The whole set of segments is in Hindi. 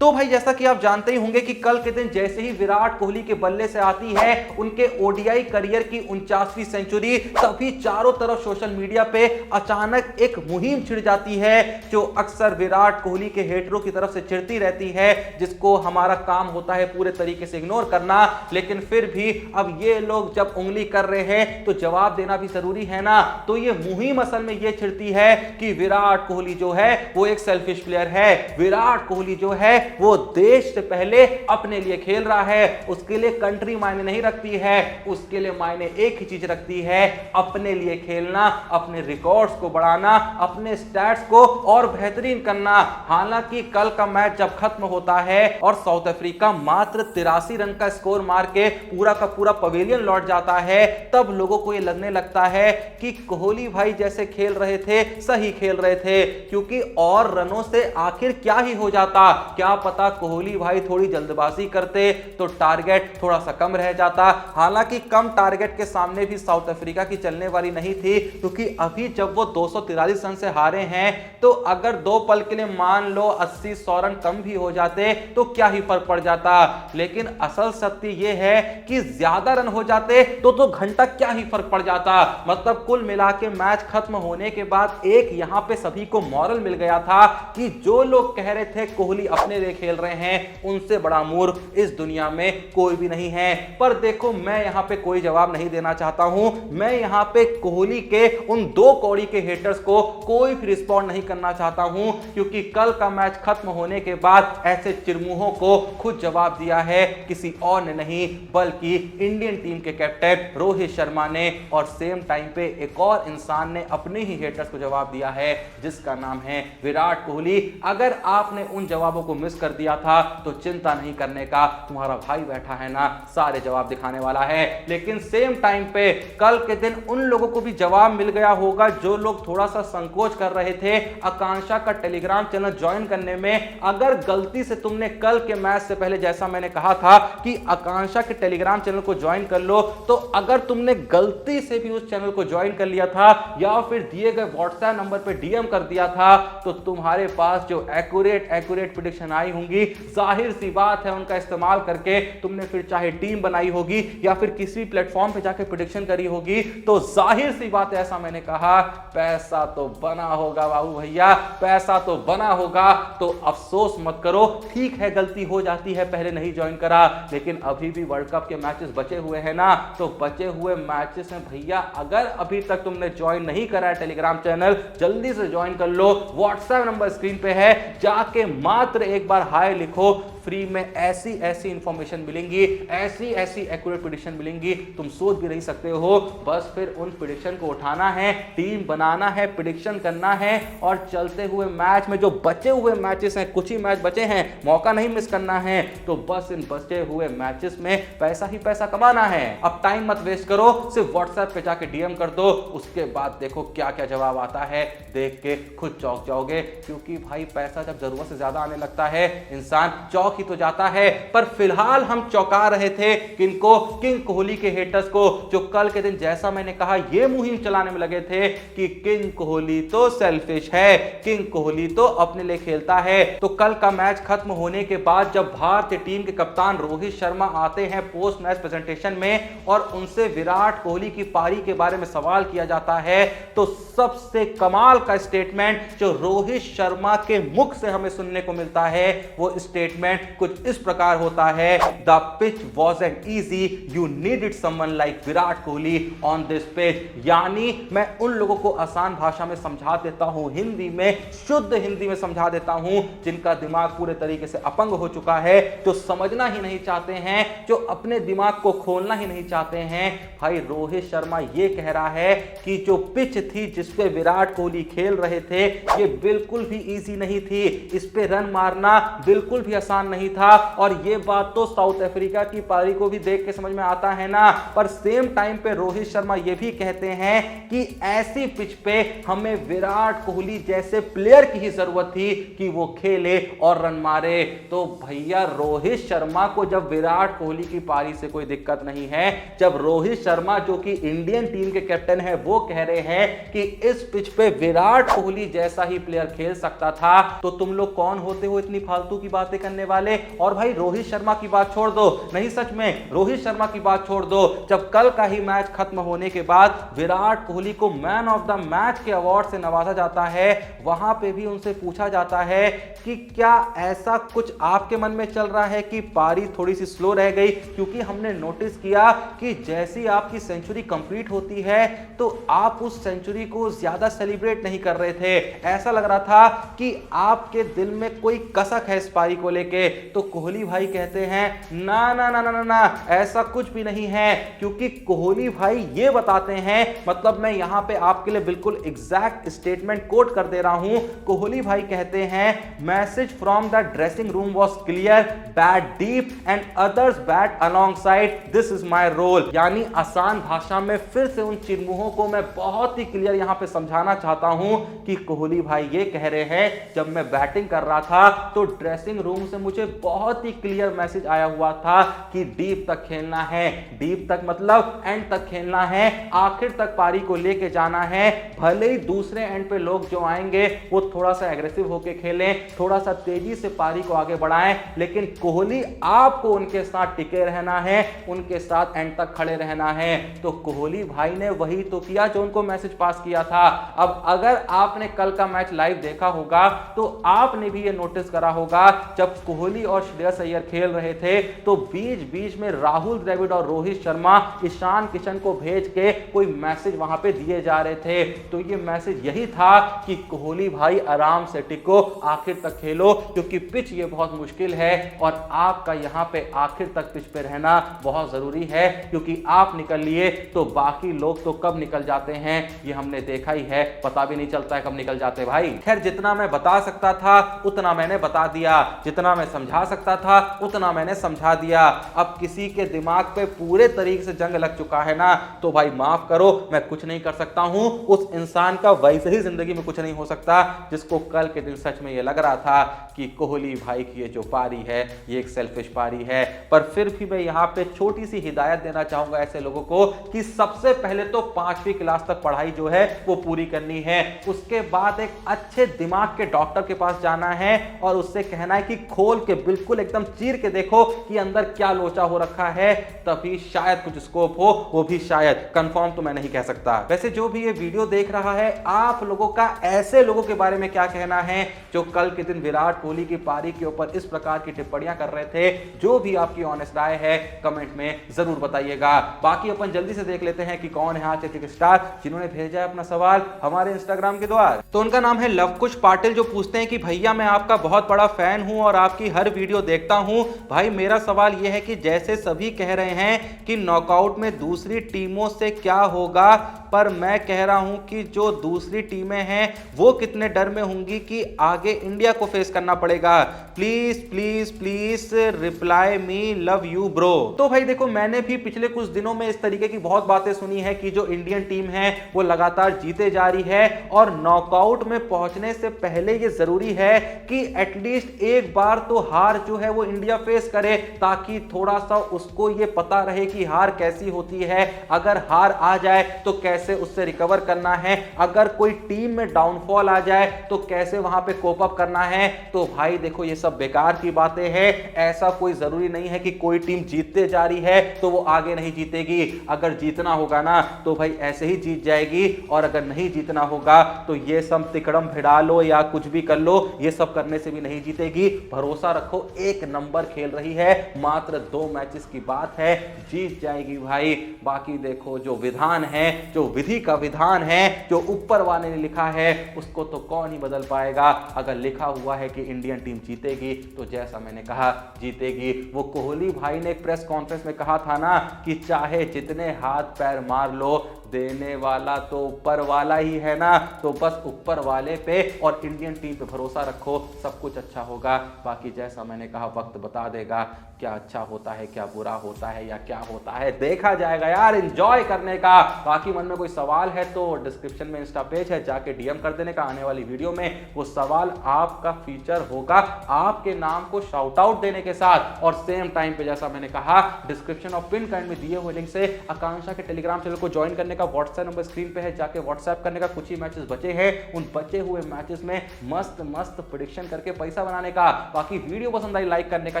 तो भाई जैसा कि आप जानते ही होंगे कि कल के दिन जैसे ही विराट कोहली के बल्ले से आती है उनके ओडीआई करियर की 49वीं सेंचुरी, तभी चारों तरफ सोशल मीडिया पे अचानक एक मुहिम छिड़ जाती है जो अक्सर विराट कोहली के हेटरों की तरफ से छिड़ती रहती है, जिसको हमारा काम होता है पूरे तरीके से इग्नोर करना। लेकिन फिर भी अब ये लोग जब उंगली कर रहे हैं तो जवाब देना भी जरूरी है ना। तो ये मुहिम असल में ये छिड़ती है कि विराट कोहली जो है वो एक सेल्फिश प्लेयर है। विराट कोहली जो है वो देश से पहले अपने लिए खेल रहा है, उसके लिए कंट्री मायने नहीं रखती है, उसके लिए मायने एक ही चीज रखती है, अपने लिए खेलना, अपने रिकॉर्ड्स को बढ़ाना, अपने स्टैट्स को और बेहतरीन करना। हालांकि कल का मैच जब खत्म होता है और साउथ अफ्रीका मात्र 83 रन का स्कोर मार के पूरा का पूरा पवेलियन लौट जाता है, तब लोगों को यह लगने लगता है कि कोहली भाई जैसे खेल रहे थे सही खेल रहे थे, क्योंकि और रनों से आखिर क्या ही हो जाता। क्या पता कोहली भाई थोड़ी जल्दबाजी करते तो टारगेट थोड़ा सा कम रह जाता। हालांकि कम टारगेट के सामने भी साउथ अफ्रीका की चलने वाली नहीं थी, क्योंकि अभी जब वो 243 रन से हारे हैं तो अगर दो पल के लिए मान लो 80-100 रन कम भी हो जाते तो क्या ही फर्क पड़ जाता। लेकिन असल सत्य यह है कि ज्यादा रन हो जाते तो घंटा क्या ही फर्क पड़ जाता। मतलब कुल मिला के मैच खत्म होने के बाद एक यहां पे सभी को मॉरल मिल गया था कि जो लोग कह रहे थे कोहली अपने लिए खेल रहे हैं, उनसे बड़ा मूर्ख इस दुनिया में कोई भी नहीं है। पर देखो मैं यहां पे कोई जवाब नहीं देना चाहता हूं, मैं यहां पे कोहली के उन 2 कौड़ी के हेटर्स को कोई भी रिस्पॉन्ड नहीं करना चाहता हूं, क्योंकि कल का मैच खत्म होने के बाद ऐसे चिरमुहों को खुद जवाब दिया है किसी और ने नहीं, बल्कि इंडियन टीम के कैप्टन रोहित शर्मा ने, और सेम टाइम पे एक और इंसान ने अपने ही हेटर्स को जवाब दिया है जिसका नाम है विराट कोहली। अगर आपने उन जवाबों को मिस कर दिया था तो चिंता नहीं करने का, तुम्हारा भाई बैठा है ना, सारे जवाब दिखाने वाला है। लेकिन सेम टाइम पे कल के दिन उन लोगों को भी जवाब मिल गया होगा जो लोग थोड़ा सा संकोच कर रहे थे आकांक्षा का टेलीग्राम चैनल ज्वाइन करने में। अगर गलती से तुमने कल के मैच से पहले, जैसा मैंने कहा था कि आकांक्षा के टेलीग्राम चैनल को ज्वाइन कर लो, तो अगर तुमने गलती से भी उस चैनल को ज्वाइन कर लिया था या फिर दिए गए व्हाट्सएप नंबर पर डीएम कर दिया था, तो तुम्हारे पास जो एक्यूरेट प्रेडिक्शन आई होंगी, जाहिर सी बात है उनका इस्तेमाल करके तुमने फिर चाहे टीम बनाई होगी या फिर किसी प्लेटफॉर्म पे जाके प्रेडिक्शन करी होगी, तो जाहिर सी बात है, ऐसा मैंने कहा, पैसा तो बना होगा बाबू भैया, पैसा तो बना होगा। तो अफसोस मत करो, ठीक है गलती हो जाती है, पहले नहीं ज्वाइन करा, लेकिन अभी भी वर्ल्ड कप के मैचेस बचे हुए हैं ना, तो बचे हुए मैचेस में भैया अगर अभी तक तुमने ज्वाइन नहीं करा है टेलीग्राम चैनल, जल्दी से ज्वाइन कर लो। व्हाट्सएप नंबर स्क्रीन पे है, जाके मात्र एक बार हाय लिखो, फ्री में ऐसी इंफॉर्मेशन मिलेंगी, ऐसी एक्यूरेट प्रेडिक्शन मिलेंगी, तुम सोच भी नहीं सकते हो। बस फिर उन प्रेडिक्शन को उठाना है, टीम बनाना है, प्रेडिक्शन करना है, और चलते हुए मैच में जो बचे हुए मैचेस हैं, कुछ ही मैच बचे हैं, मौका नहीं मिस करना है, तो बस इन बचे हुए मैचेस में पैसा ही पैसा कमाना है। अब टाइम मत वेस्ट करो, सिर्फ व्हाट्सएप पे जाके डीएम कर दो, उसके बाद देखो क्या क्या जवाब आता है, देख के खुद चौंक जाओगे, क्योंकि भाई पैसा जब जरूरत से ज्यादा आने लगता है इंसान चौंक ही तो जाता है। पर फिलहाल हम चौंका रहे थे किनको, किंग कोहली के हेटर्स को, जो कल के दिन जैसा मैंने कहा ये मुहिम चलाने में लगे थे कि किंग कोहली तो सेल्फिश है, किंग कोहली तो अपने लिए खेलता है। तो कल का मैच खत्म होने के बाद जब भारतीय टीम के कप्तान रोहित शर्मा आते हैं पोस्ट मैच प्रेजेंटेशन में और उनसे विराट कोहली की पारी के बारे में सवाल किया जाता है, तो सबसे कमाल का स्टेटमेंट जो रोहित शर्मा के मुख से हमें सुनने को मिलता है, वो स्टेटमेंट कुछ इस प्रकार होता है, the pitch wasn't easy, you needed someone like Virat Kohli on this pitch. यानी मैं उन लोगों को आसान भाषा में समझा देता हूं, हिंदी में, शुद्ध हिंदी में समझा देता हूं, जिनका दिमाग पूरे तरीके से अपंग हो चुका है, जो समझना ही नहीं चाहते हैं, जो अपने दिमाग को खोलना ही नहीं चाहते हैं। भाई रोहित शर्मा ये कह रहा है कि जो पिच थी जिस पे विराट कोहली खेल रहे थे, ये बिल्कुल भी इजी नहीं थी, इस पे रन मारना बिल्कुल भी आसान नहीं था। और ये बात तो साउथ अफ्रीका की पारी को भी देख के समझ में आता है ना। पर सेम टाइम पे रोहित शर्मा ये भी कहते हैं कि ऐसी पिच पे हमें विराट कोहली जैसे प्लेयर की ही जरूरत थी कि वो खेले और रन मारे। तो भैया रोहित शर्मा को जब विराट कोहली की पारी से कोई दिक्कत नहीं है, जब रोहित शर्मा जो कि इंडियन टीम के कैप्टन है वो कह रहे हैं कि इस पिच पे विराट कोहली जैसा ही प्लेयर खेल सकता था, तो तुम लोग कौन होते हो इतनी फालतू की बातें करने वाले। और भाई रोहित शर्मा की बात छोड़ दो, नहीं सच में रोहित शर्मा की बात छोड़ दो, जब कल का ही मैच खत्म होने के बाद विराट कोहली को मैन ऑफ द मैच के अवार्ड से नवाजा जाता है, वहां पे भी उनसे पूछा जाता है कि क्या ऐसा कुछ आपके मन में चल रहा है कि पारी थोड़ी सी स्लो रह गई, क्योंकि हमने नोटिस किया कि जैसी आपकी सेंचुरी कंप्लीट होती है तो आप उस सेंचुरी को ज्यादा सेलिब्रेट नहीं कर रहे थे, ऐसा लग रहा था कि आपके दिल में कोई कसक है इस पारी को लेके। तो कोहली भाई कहते हैं ना ना ना ना ना ना, ऐसा कुछ भी नहीं है, क्योंकि कोहली भाई ये बताते हैं, मतलब मैं यहां पे आपके लिए बिल्कुल एग्जैक्ट स्टेटमेंट कोट कर दे रहा हूं। कोहली भाई कहते हैं message from the dressing room was clear, bat deep and others bat alongside, this is my role. यानी आसान भाषा में फिर से उन चिरमुहों को मैं बहुत ही क्लियर यहां पे समझाना चाहता हूं कि कोहली भाई ये कह रहे हैं जब मैं बैटिंग कर रहा था तो ड्रेसिंग रूम से मुझे बहुत ही क्लियर मैसेज आया हुआ था कि डीप तक खेलना है, डीप तक मतलब एंड तक खेलना है, आखिर तक पारी को लेके जाना है, भले ही दूसरे एंड पे लोग जो आएंगे वो थोड़ा सा एग्रेसिव होके खेलें, थोड़ा सा तेजी से पारी को आगे बढ़ाएं, लेकिन कोहली आपको उनके साथ टिके रहना है, उनके साथ एंड तक खड़े रहना है। तो कोहली भाई ने वही तो किया जो उनको मैसेज पास किया था। अब अगर आपने कल का मैच लाइव देखा होगा तो आपने भी ये नोटिस करा होगा जब कोहली और श्रेयस अय्यर खेल रहे थे तो बीच बीच में राहुल द्रविड़ और रोहित शर्मा ईशान किशन को भेज के कोई मैसेज वहां पे दिए जा रहे थे। तो ये मैसेज यही था कि कोहली भाई आराम से टिको, आखिर तक खेलो, क्योंकि पिच ये बहुत मुश्किल है और आपका यहां पे आखिर तक पिच पे रहना बहुत जरूरी है, क्योंकि आप निकल लिए तो बाकी लोग तो कब निकल जाते हैं ये हमने देखा ही है, पता भी नहीं चलता है कब निकल जाते भाई। खैर जितना मैं बता सकता था उतना मैंने बता दिया, जितना मैं समझा सकता था उतना मैंने समझा दिया। अब किसी के दिमाग पे पूरे तरीके से जंग लग चुका है ना, तो भाई माफ करो, मैं कुछ नहीं कर सकता हूं। उस इंसान का वैसे ही जिंदगी में कुछ नहीं हो सकता जिसको कल के दिन सच में ये लग रहा था कि कोहली भाई की ये जो पारी है ये एक सेल्फिश पारी है। पर फिर भी मैं यहाँ पे छोटी सी हिदायत देना चाहूंगा ऐसे लोगों को कि सबसे पहले तो 5वीं क्लास तक पढ़ाई जो है वो पूरी करनी है, उसके बाद एक अच्छे दिमाग के डॉक्टर के पास जाना है और उससे कहना है कि खोल के बिल्कुल एकदम चीर के देखो कि अंदर क्या लोचा हो रखा है, तभी शायद कुछ स्कोप हो, वो भी शायद, कंफर्म तो मैं नहीं कह सकता। वैसे जो भी ये वीडियो देख रहा है, आप लोगों का ऐसे लोगों के बारे में क्या कहना है जो कल के दिन विराट कोहली की पारी के ऊपर इस प्रकार की टिप्पणियां कर रहे थे? जो भी आपकी ऑनेस्ट राय है कमेंट में जरूर बताइएगा। बाकी अपन जल्दी से देख लेते हैं कि कौन है आज के स्टार जिन्होंने भेजा है अपना सवाल हमारे इंस्टाग्राम के द्वारा। तो उनका नाम है लवकुश पाटिल, जो पूछते हैं कि भैया मैं आपका बहुत बड़ा फैन हूं और आपकी हर वीडियो देखता हूं। भाई मेरा सवाल यह है कि जैसे सभी कह रहे हैं कि नॉकआउट में दूसरी टीमों से क्या होगा, पर मैं कह रहा हूं कि जो दूसरी टीमें हैं वो कितने डर में होंगी कि आगे इंडिया को फेस करना पड़ेगा। Please please please reply me, love you bro. तो भाई देखो, मैंने भी पिछले कुछ दिनों में इस तरीके की बहुत बातें सुनी है कि जो इंडियन टीम है वो लगातार जीते जा रही है और नॉकआउट में पहुंचने से पहले ये जरूरी है कि एटलीस्ट एक बार तो हार जो है वो इंडिया फेस करे, ताकि थोड़ा सा उसको ये पता रहे कि हार कैसी होती है, अगर हार आ जाए तो कैसे उससे रिकवर करना है, अगर कोई टीम में डाउनफॉल आ जाए तो कैसे वहां पे कोप अप करना है। तो भाई देखो, ये सब बेकार की बातें हैं। ऐसा कोई जरूरी नहीं है कि कोई टीम जीतते जा रही है तो वो आगे नहीं जीतेगी। अगर जीतना होगा ना तो भाई ऐसे ही जीत जाएगी, और अगर नहीं जीतना होगा तो ये सब तिकड़म भिड़ा लो या कुछ भी कर लो, ये सब करने से भी नहीं जीतेगी। भरोसा रखो, एक नंबर खेल रही है, मात्र 2 मैचेस की बात है, जीत जाएगी भाई। बाकी देखो, जो विधान है, जो विधि का विधान है, जो ऊपर वाले ने लिखा है उसको तो कौन ही बदल पाएगा। अगर लिखा हुआ है कि इंडियन टीम जीतेगी तो जैसा मैंने कहा जीतेगी। वो कोहली भाई ने एक प्रेस कॉन्फ्रेंस में कहा था ना कि चाहे जितने हाथ पैर मार लो, देने वाला तो ऊपर वाला ही है ना, तो बस ऊपर वाले पे और इंडियन टीम पे भरोसा रखो, सब कुछ अच्छा होगा। बाकी जैसा मैंने कहा, वक्त बता देगा क्या अच्छा होता है, क्या बुरा होता है या क्या होता है, देखा जाएगा यार, एंजॉय करने का। बाकी मन में कोई सवाल है तो डिस्क्रिप्शन में इंस्टा पेज है, जाके डीएम कर देने का। आने वाली वीडियो में वो सवाल आपका फीचर होगा, आपके नाम को शाउट आउट देने के साथ। और सेम टाइम पे जैसा मैंने कहा, डिस्क्रिप्शन और पिन कमेंट में दिए हुए लिंक से आकांक्षा के टेलीग्राम चैनल को ज्वाइन करने का व्हाट्सएप नंबर स्क्रीन पे है, जाके व्हाट्सएप करने का। कुछ ही मैचेस बचे हैं, उन बचे हुए मैचेस में मस्त मस्त प्रेडिक्शन करके पैसा बनाने का। बाकी वीडियो पसंद आई लाइक करने का,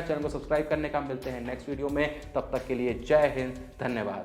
चैनल को सब्सक्राइब करने का। मिलते हैं नेक्स्ट वीडियो में, तब तक के लिए जय हिंद, धन्यवाद।